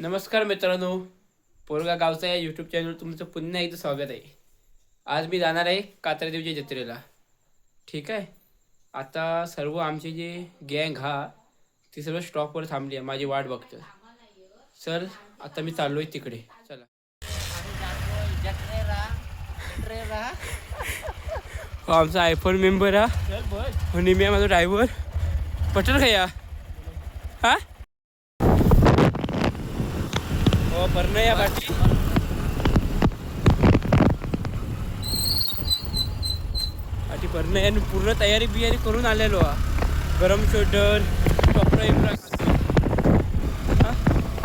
नमस्कार मित्रांनो, पोरगा गावचा या यूट्यूब चॅनल तुमचं पुन्हा एकदा स्वागत आहे. आज मी जाणार आहे कात्रदेवच्या जत्रेला. ठीक आहे. आता सर्व आमचे जे गँग ती सर्व स्टॉपवर थांबली आहे, माझी वाट बघतं. सर आता मी चाललोय तिकडे. चला. आमचा आयफोन मेंबर आणि मी माझा ड्रायव्हर पटल खया हा भरणं या बाटली आधी भरणं आणि पूर्ण तयारी बियारी करून आलेलो गरम स्वेटर कपडा इपडा हा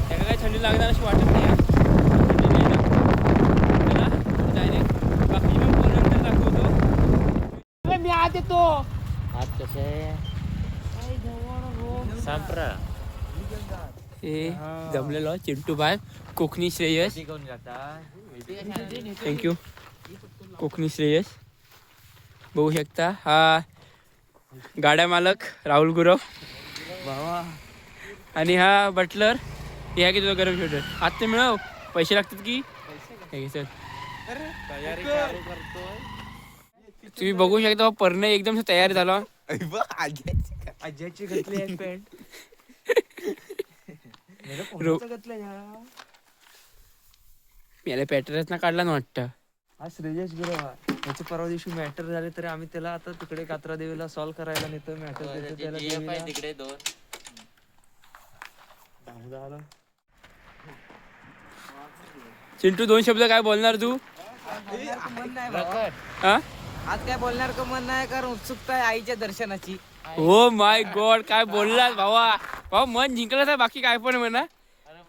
त्याला काही थंडी लागणार अशी वाटत नाही थंडी नाही लागत चला डायरेक्ट बाकी मी फोन नंतर दाखवतो. मी आत येतो. आज कसे संप्रा जमलेलो चिंटू भाई कोकणी श्रेयस थँक्यू. कोकणी श्रेयस बघू शकता. हा गाड्या मालक राहुल गुरव आणि हा बटलर. हे की तुझा गरम शूटर आत ते मिळव पैसे लागतात की सर. तुम्ही बघू शकता पर्ण एकदम तयार झाला. आज्याची घातली आहे पॅन्ट. याला पॅटर्नच ना काढला ना वाटतं. हा श्रेयस गुरव याचे परवा दिवशी मॅटर झाले तर आम्ही त्याला आता तिकडे कात्रा देवीला सॉल्व्ह करायला नेतो. मॅटर तिकडे दोन चिंटू 2 शब्द काय बोलणार तू? हा आज काय बोलणार का मन नाही कारण उत्सुकता आहे आईच्या दर्शनाची. हो माय गॉड काय बोललास भावा. भाऊ मन जिंकलंच आहे बाकी काय पण म्हणा.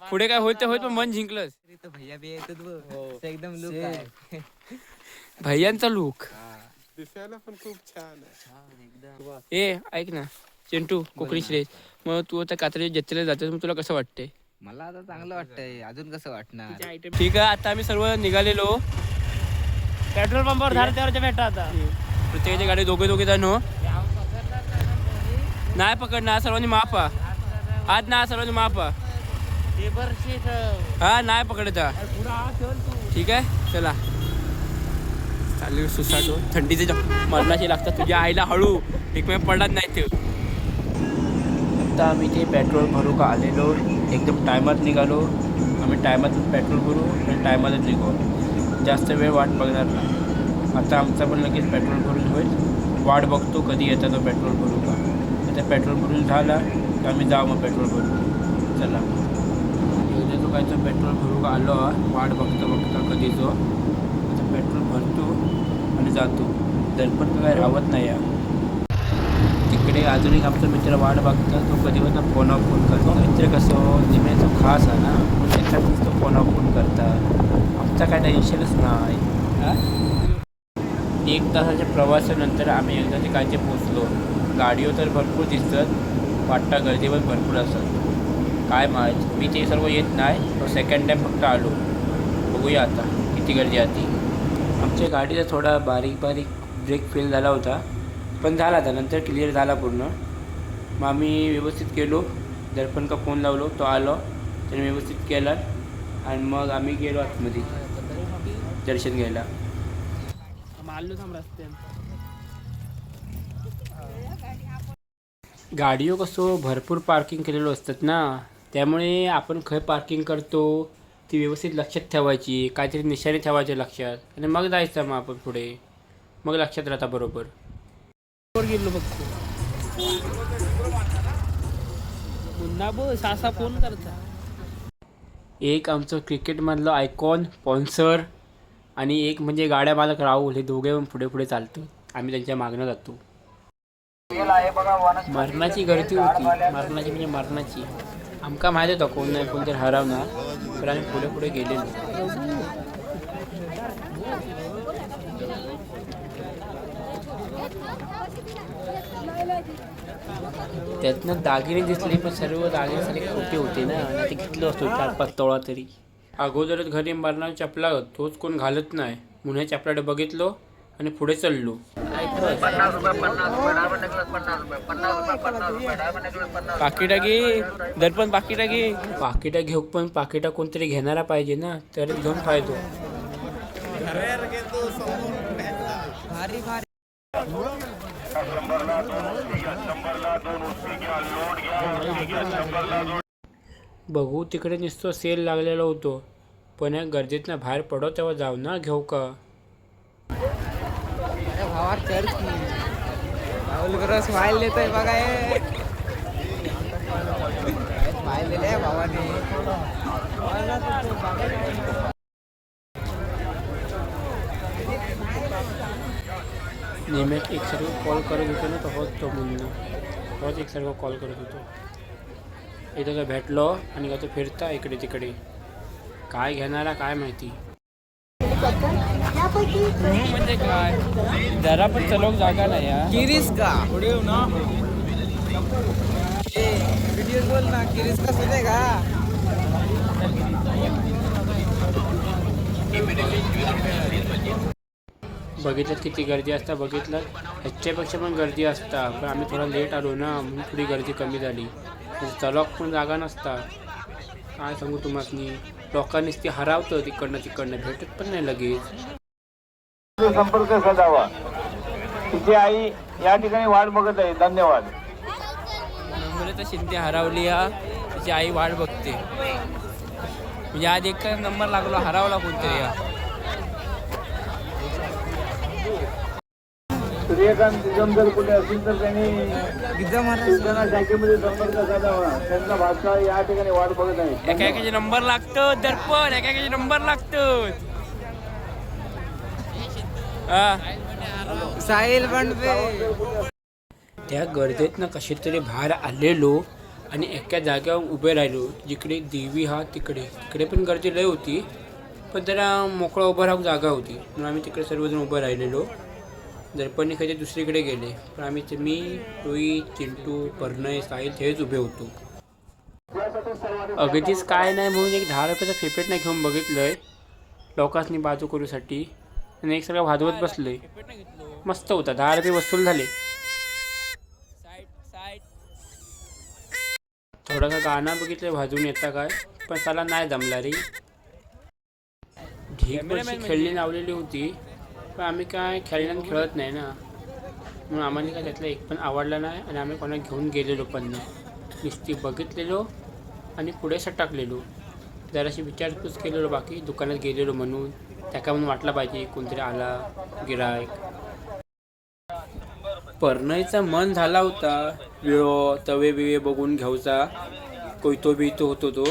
पुढे काय होत होत पण मन जिंकलंच. भैया बी येतात एकदम लुक आहे. भैयांचा लुक दिसायला पण खूप छान आहे. ए ऐक ना चिंटू कोकणी श्रेय मग तू आता कात्री जत्रेला जातोस मग तुला कसं वाटतंय? मला आता चांगलं वाटतंय. अजून कसं वाटणार. ठीक आहे आता आम्ही सर्व निघालेलो. पेट्रोल पंपावर धारत्यावरच्या भेटा आता प्रत्येकाची गाडी दोघे जण हो. नाही पकडणार सर्वांनी मापा आज ना सर्वांनी मापा हा नाही पकडता. ठीक आहे चला चालू सुसाटो. थंडीचे मरणाशी लागतात तुझ्या आईला हळू एकमेक पडत नाही ते. आता आम्ही ते पेट्रोल भरू का आलेलो. एकदम टायमात निघालो आम्ही. टायमात पेट्रोल भरू आणि टायमातच निघू. जास्त वेळ वाट बघणार नाही. आता आमचा पण लगेच पेट्रोल भरून होईल. वाट बघतो कधी येतं तो पेट्रोल भरू का. आता पेट्रोल भरून झाला तर आम्ही जाऊ मग पेट्रोल भरू. चला जो काय तो पेट्रोल भरू का आलो. वाट बघता कधी जो आता पेट्रोल भरतो आणि जातो. दर्पण काय राहत नाही या तिकडे. अजून एक आमचा मित्र वाट बघता तो कधी पण फोन करतो. मित्र कसं जिथे तो खास आहे ना त्याच्यातच तो फोन करता. आमचा काय टेन्शनच नाही. 1 तासाच्या प्रवासानंतर आम्ही एकदा ठिकाणचे पोचलो. गाडीवर तर भरपूर दिसतात वाटतं गर्दी पण भरपूर असतात. काय माहीत मी ते सर्व येत नाही. तो सेकंड टाईम फक्त आलो. बघूया आता किती गर्दी आली. आमच्या गाडीचा थोडा बारीक ब्रेक फेल झाला होता पण झाला था नंतर क्लिअर झाला पूर्ण. मग आम्ही व्यवस्थित केलो. दर्पण का फोन लावलो तो आलो त्याने व्यवस्थित केला आणि मग आम्ही गेलो आतमध्ये दर्शन घ्यायला. गाडीवर कसं भरपूर पार्किंग केलेलो असतात ना त्यामुळे आपण खय पार्किंग करतो ती व्यवस्थित लक्षात ठेवायची. काहीतरी निशाणी ठेवायचे लक्षात आणि मग जायचं. मग आपण पुढे मग लक्षात राहता बरोबर. गेलो फक्त पुन्हा बस असा फोन करता. एक आमचं क्रिकेटमधलं आयकॉन स्पॉन्सर आणि एक म्हणजे गाड्या मालक राहुल. हे दोघे पण पुढे चालतो. आम्ही त्यांच्या मागणं जातो. मरणाची गर्दी होती. मरणाची म्हणजे मरणाची. आमका माहीत होतं कोण नाही कोणतरी हरवणार तर आम्ही पुढे गेलेलो. त्यातनं दागिने दिसले पण सर्व दागिने सारे खोटे होते ना. ते घेतलं असतो 4-5 तोळा तरी. अगोदरच घरी मरणारी चपला तोच कोण घालत नाही म्हणून चपलाडे बघितलो आणि पुढे चाललो. पाकिटा घे दर्पण पाकिटा घे. पाकिटा घेऊ पण पाकिटा कोणतरी घेणारा पाहिजे ना, तर घेऊन फायदो. भारी भारी. बघू तिकडे नुसतं सेल लागलेला होतो, पण या गर्दीतनं बाहेर पडो तेव्हा जाऊ ना घेऊ का. अरे भावा चल की. राहुल बरोबर स्माइल देतोय बघा हे. स्माइल दिले भावाने. नेहमी एक सर्व कॉल करत होतो ना, तोच तो म्हणून तोच एक सर्व कॉल करत होतो. इथं तो भेटलो आणि का तो फिरता इकडे तिकडे, काय घेणारा काय माहिती. म्हणजे काय जरा पण चलोक जागा नाही या. किरीस का पुढे येऊ ना. व्हिडिओ बोल ना. किरीस का सुने का. बघितलं किती गर्दी असता, बघितलं ह्याच्यापेक्षा पण गर्दी असता, पण आम्ही थोडा लेट आलो ना म्हणून थोडी गर्दी कमी झाली. चलॉक पण जागा नसता. काय सांगू तुम्हाला, लोकांनीच ती हरावतं तिकडनं भेटत पण नाही लगेच. संपर्क साधावा. तिची आई या ठिकाणी वाट बघत आहे. धन्यवाद. नंबर तर शिंदे हरवली हा, तिची आई वाट बघते. म्हणजे आज एक नंबर लागलो, हरावला कोणतरी हा. सूर्यकांत निगम जर कुठे असेल तर त्यांनी गिद्दा महाराज शाखेमध्ये संपर्क साधावा. त्यांचा भाषा या ठिकाणी वाट बघत आहे. एकाचे नंबर लागतो दर्पण, एकाचे नंबर लागतो. साहिल बंडवे. त्या गर्दीतनं कशी तरी बाहेर आलेलो आणि एका जागेवर उभे राहिलो, जिकडे देवी हा तिकडे पण गर्दी लय होती, पण जरा मोकळा उभं राहून जागा होती म्हणून आम्ही तिकडे सर्वजण उभं राहिलेलो. दर्पणी कधी दुसरीकडे गेले, पण आम्ही मी रोहित चिंटू परनय साहिल हेच उभे होतो. अगदीच काय नाही म्हणून एक 10 रुपयाचा फेपेट नाही घेऊन बघितलंय लोकांनी बाजू करूसाठी, आणि एक सगळं वाजवत बसलोय. मस्त होता. 10 रुपये वसूल झाले. थोडासा गाणं बघितलं वाजवून येता काय, पण त्याला नाही जमला रे. ढीकशी खेळली लावलेली होती, पण आम्ही काय खेळत नाही ना, म्हणून आम्हाला काय त्यातला एक पण आवडला नाही आणि आम्ही कोणा घेऊन गेलेलो पण नाही. नुसती बघितलेलो आणि पुढे सटकलेलो. जराशी विचारपूस केलेलो, बाकी दुकानात गेलेलो म्हणून त्याका म्हणून वाटलं पाहिजे कोणतरी आला गिरायक. परनयचा मन झाला होता विळो तवे बिवे बघून घ्यायचा, कोयतो बितो होतो तो,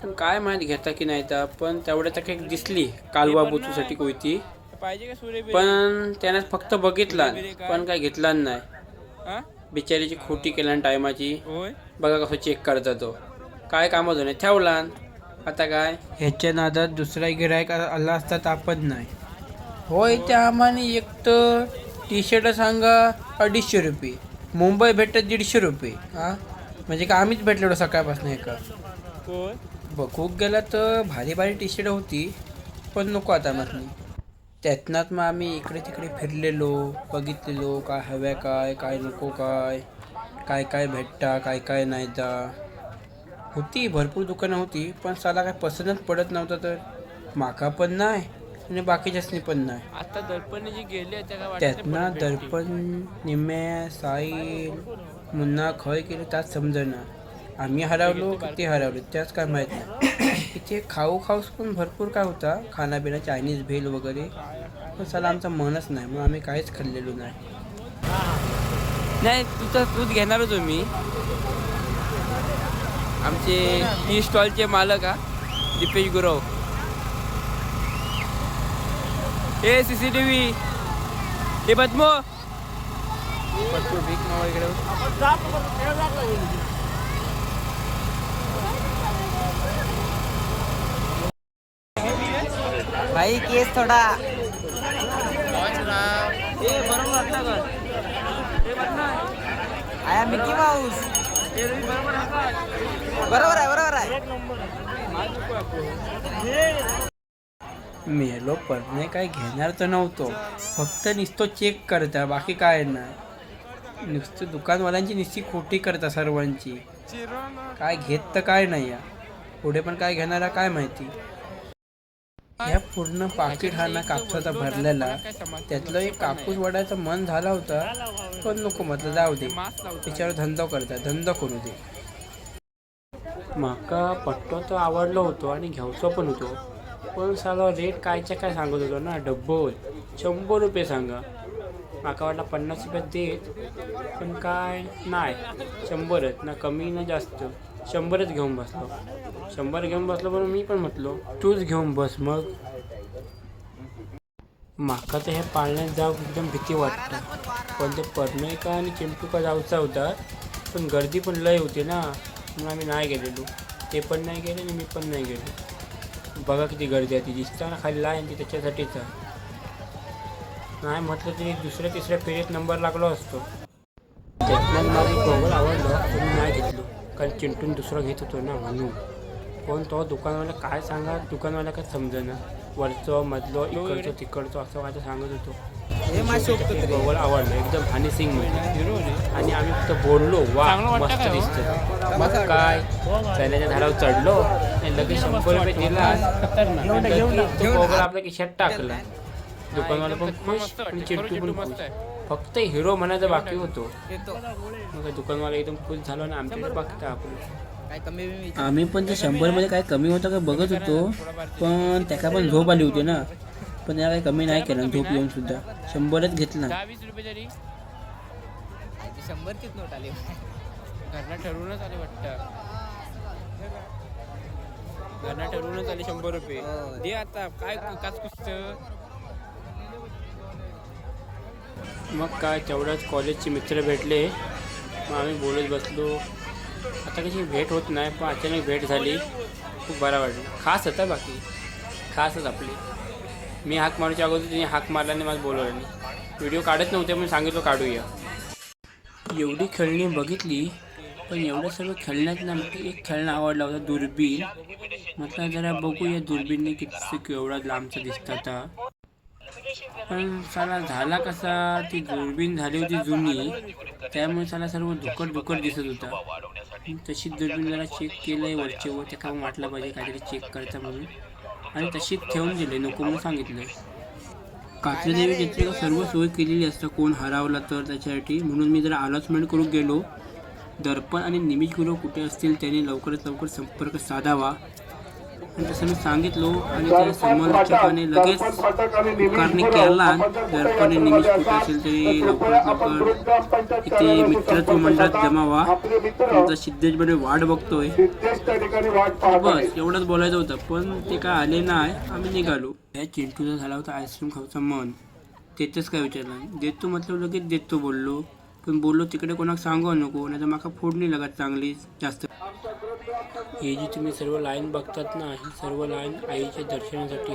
पण काय माहीत घेता की नाही तर. पण तेवढ्या तर काही दिसली कालवा बोचूसाठी कोयती, पण त्यानं फक्त बघितला पण काय घेतला नाही. बिचारीची खोटी केला टायमाची. बघा कसं चेक करता तो, काय कामच नाही ठेवला. आता काय ह्याच्या नादात दुसरा गिरायक आला असता तापत नाही. होय त्या आम्हाला एक तर टी शर्ट सांगा 250 रुपये, मुंबई भेटत 150 रुपये. म्हणजे का आम्हीच भेटलेलो सकाळपासून एका. बघूक गेला तर भारी भारी टी शर्ट होती, पण नको आता म्हटली. त्यातनात मग आम्ही इकडे तिकडे फिरलेलो, बघितलेलो काय हव्या काय नको काय भेटता काय नाही. होती भरपूर दुकानं होती, पण साला काय पसंतच पडत नव्हतं, तर माका पण नाही आणि बाकीच्यासनी पण नाही. आता दर्पण जी गेले त्यातनं दर्पण निम्म्या साईल मुन्ना खय केलं त्यात समजेना. आम्ही हरवलो की ते हरवलो त्याच काय माहीत नाही. इथे खाऊस पण भरपूर काय होता, खानापिना चायनीज भेल वगैरे, पण साला आमचं मनच नाही मग आम्ही काहीच खाल्लेलो नाही. तूच घेणार होतो मी. आमचे टी स्टॉलचे मालक दीपेश गुरव. हे CCTV हे पद्मो भीक मावा इकडे. भाई केस थोडा आया मिकी माऊस. बरोबर आहे. मेलो पडणे काय घेणार तर नव्हतो, फक्त नुसतं चेक करता, बाकी काय नाही. नुसतं दुकानवाल्यांची नुसती खोटी करता सर्वांची, काय घेत तर काय नाही या. पुढे पण काय घेणारा काय माहिती. ह्या पूर्ण पाकिट हा ना कापसाचा भरलेला, त्यातलं एक कापूस वडायचं मन झाला होता, पण नको म्हटलं जाऊ दे, त्याच्यावर धंदा करता, धंदा करू दे. माका पट्टो तर आवडलो होतो आणि घ्यायचो पण होतो, पण साला रेट कायच्या काय सांगत होतो ना, डब्बल 100 रुपये सांगा. माका वाटला 50 रुपयात देत, पण काय नाही, 100च ना, कमी ना जास्त, 100च घेऊन बसलो. 100 घेऊन बसलो, पण मी पण म्हटलो तूच घेऊन बस मग. माका तर हे पाळण्यात जाऊ एकदम भीती वाटतं, पण ते परणय का आणि चिंटू का जाऊचा होता, पण गर्दी पण लय होती ना, म्हणून आम्ही नाही गेलेलो. ते पण नाही गेले आणि मी पण नाही गेलो. बघा किती गर्दी आहे, ती दिसताना खाली लाईन ती त्याच्यासाठीच आहे. नाही म्हटलं तरी दुसऱ्या तिसऱ्या फेरीत नंबर लागलो असतो. त्यातनं मला गॉगल आवडलं, पण मी नाही घेतलो, कारण चिंटून दुसरा घेत होतो ना म्हणून. पण तो दुकानवाला काय सांगा, दुकानवाला काय समजेना, वरचं मधलं इकडचं तिकडचं असं काय सांगत होतो. गॉगल आवडलं, एकदम हनी सिंग मध्ये, आणि आम्ही फक्त बोललो वा मस्त दिसतं. मग काय चण्याच्या झाडावर चढलो आणि लगेच 100 रुपये दिला, गॉगल आपल्या खिशात टाकला. दुकानवाला पण खुश आणि चिंटू पण खुश, फक्त हिरो म्हणायचं बाकी होतो. मग दुकानवाला एकदम खुश झालो आणि आमच्याकडे बघता आपण. आम्ही पण ते 100 काय कमी होतं का बघत होतो, पण त्याला पण झोप आली होती ना, पण त्याला काही कमी नाही केलं, झोप येऊन सुद्धा 100च घेतला. 20 रुपये तरी 100चीच नोट आली, घरला ठरवूनच आले वाटतं, घरला ठरवूनच आले 100 रुपये दे. आता काय काच कुसतं. मग काय तेवढ्याच कॉलेजचे मित्र भेटले, मग आम्ही बोलत बसलो. आता कशी भेट होत नाही, पण अचानक भेट झाली, खूप बरं वाटलं. खास होता, बाकी खासच आपली. मी हाक मारूच्या अगोदर तिने हाक मारल्याने मला बोलवलं नाही. व्हिडिओ काढत नव्हते, पण सांगितलं काढूया. एवढी खेळणी बघितली, पण एवढं सर्व खेळण्यात ना एक खेळणं आवडला होता, दुर्बीण. म्हटलं जरा बघूया दुर्बीणने किती केवढा लांबचा दिसतात. पण साला झाला कसा, ती दुर्बीण झाली होती जुनी, त्यामुळे साला सर्व धुकट दिसत होता. तशीच दुर्बीण जरा चेक केलंय वरचे वर, त्या काय वाटलं पाहिजे काहीतरी चेक करता म्हणून, आणि तशीच ठेवून दिले, नको म्हणून सांगितलं. कात्रेदेवी घेतली सर्व सोय केलेली असतं, कोण हरवला तर त्याच्यासाठी, म्हणून मी जरा अनाउन्समेंट करून गेलो. दर्पण आणि निमिष गुरु कुठे असतील त्यांनी लवकरात लवकर संपर्क साधावा, आणि तसं मी सांगितलो. आणि त्या समालोचकाने लगेच पुकारणी केला, दर्पण निमिष कुठे असेल तरी लवकरात लवकर इथे मित्रत्व मंडळात जमावा, तुमचा सिद्धेशमध्ये वाट बघतोय. बस एवढंच बोलायचं होतं, पण ते काय आले नाही, आम्ही निघालो. ह्या चिंटूचा झाला होता आईस्क्रीम खायचा मन, तेच काय विचारलं, देतो म्हटलं लगेच देतो बोललो, पण बोललो तिकडे कोणाक सांगू नको, नाही तर माका फोडणी लागत चांगली जास्त. ही जी तुम्ही सर्व लाईन बघतात ना, ही सर्व लाईन आईच्या दर्शनासाठी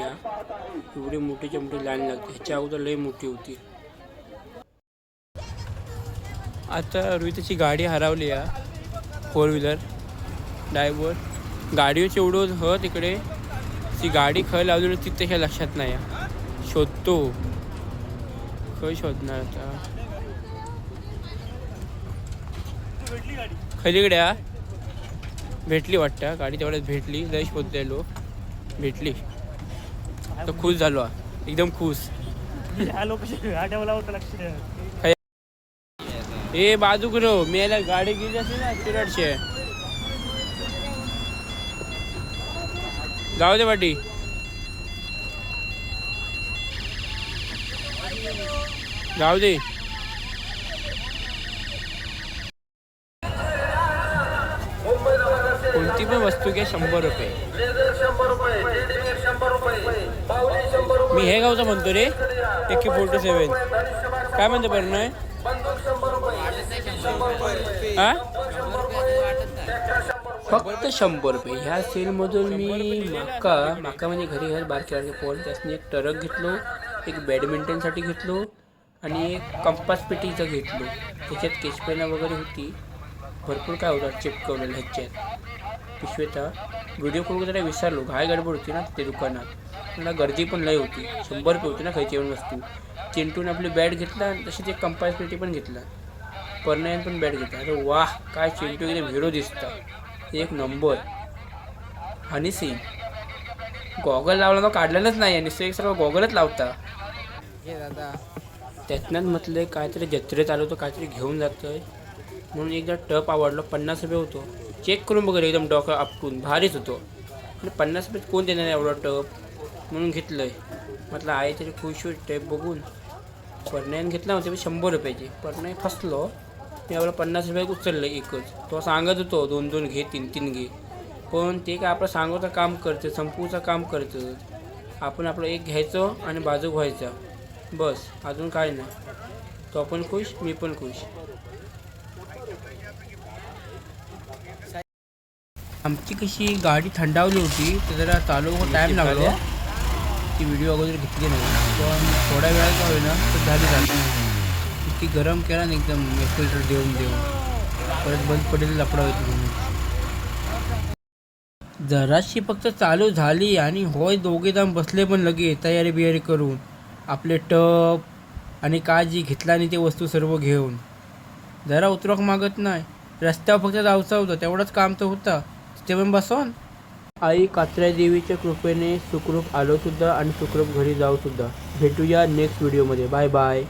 एवढी मोठीच्या मोठी लाईन लागते, ह्याच्या अगोदर लई मोठी होती. आता रोहितची गाडी हरवली आहे, 4 व्हीलर ड्रायव्हर. गाडीवरची एवढं ह तिकडे, ती गाडी खय लावलेली ती त्याच्या लक्षात नाही. शोधतो, खय शोधणार आता, खलीकडे भेटली वाटतं गाडी, तेवढ्यात भेटली, लय शोधलेलो, भेटली तर खुश झालो, एकदम खुश. ए बाजू करो, मी याला गाडी गेली असेल ना तिरडशे, जाऊ दे पाठी, जाऊ दे. कोणती पण वस्तू घ्या 100 रुपये. मी हे गावचं म्हणतो रे, AK-47 काय म्हणतो बरं नाही, फक्त 100 रुपये. ह्या सेलमधून मी माका म्हणजे घरी घर बारके पोल, त्यासनी एक ट्रक घेतलो, एक बॅडमिंटनसाठी घेतलो, आणि एक कंपास पेटीचं घेतलो. त्याच्यात केशपेना वगैरे होती, भरपूर काय होतं चिपकवलेलं ह्याच्यात पिशवेता. व्हिडिओ कॉल जरा विसरलो, घाय गडबड होती ना ते दुकानात, मला गर्दी पण लई होती. 100 रुपये होती ना खायची पण वस्तू. चिंटून आपली बॅट घेतला आणि तशीच एक कंपास पेटी पण घेतला. परनयन पण बॅट घेतला. अरे वाह, काय चिंटू एकदम हिरो दिसता, एक नंबर. हनी सिंग गॉगल लावला तो काढलेलाच नाही, आणि एक सर्व गॉगलच लावता. त्यातनंच म्हटलं काहीतरी जत्रेत आलो तर काहीतरी घेऊन जातोय म्हणून एकदा टप आवडलं. 50 रुपये होतो. चेक करून बघलं एकदम डोकं आपटून, भारीच होतो. आणि 50 रुपयात कोण देणार एवढा टप म्हणून घेतलंय. म्हटलं आहे तरी खुश होईल टप बघून. परनयन घेतला होते 100 रुपयाचे. परनय फसलो, मी एवढं 50 रुपये उचललं एकच. तो सांगत होतो 2-2 घे, 3-3 घे, पण ते काय आपलं सांगूचं काम करतं, संपवूचं काम करतं. आपण आपलं एक घ्यायचं आणि बाजू व्हायचा बस, अजून काय नाही. तो पण खुश, मी पण खुश. आमची कशी गाडी थंडावली होती तर जरा चालू टाईम लागला. ती व्हिडिओ अगोदर घेतली नाही, पण थोड्या वेळात का होईना तर झाली. इतकी गरम केला ना एकदम, एक्सिलेटर देऊन परत बंद पडेल लफडा होती म्हणून. जराशी फक्त चालू झाली आणि होय दोघे जण बसले पण लगे तयारी बियारी करून, आपले टप आणि काय जी घेतला आणि ते वस्तू सर्व घेऊन. जरा उतरक मागत नाही, रस्त्यावर फक्त जायचं होतं तेवढंच काम तर होतं, तिथे पण बसवून. आई कात्र्या देवीच्या कृपेने सुखरूप आलो सुद्धा आणि सुखरूप घरी जाऊ सुद्धा. भेटूया नेक्स्ट व्हिडिओमध्ये. Bye bye.